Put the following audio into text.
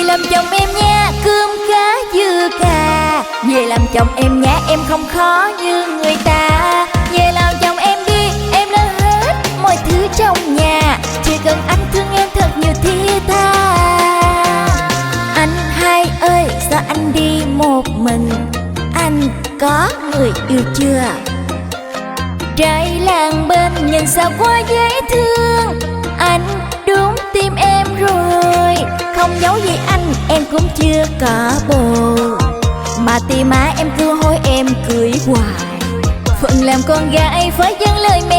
làm chồng em nha, cơm cá dưa cà. Về làm chồng em nhé, em không khó như người ta. Về làm chồng em đi, em lo hết mọi thứ trong nhà. Chỉ cần anh thương em thật nhiều thiết tha. Anh hai ơi, sao anh đi một mình? Anh có người yêu chưa? Trai làng bên nhìn sao quá dễ thương. Anh đúng tim em rồi. Không giấu gì anh, em cũng chưa có bồ. Mà tì má em cứ hối em cưới hoài. Phận làm con gái phải dâng lời mẹ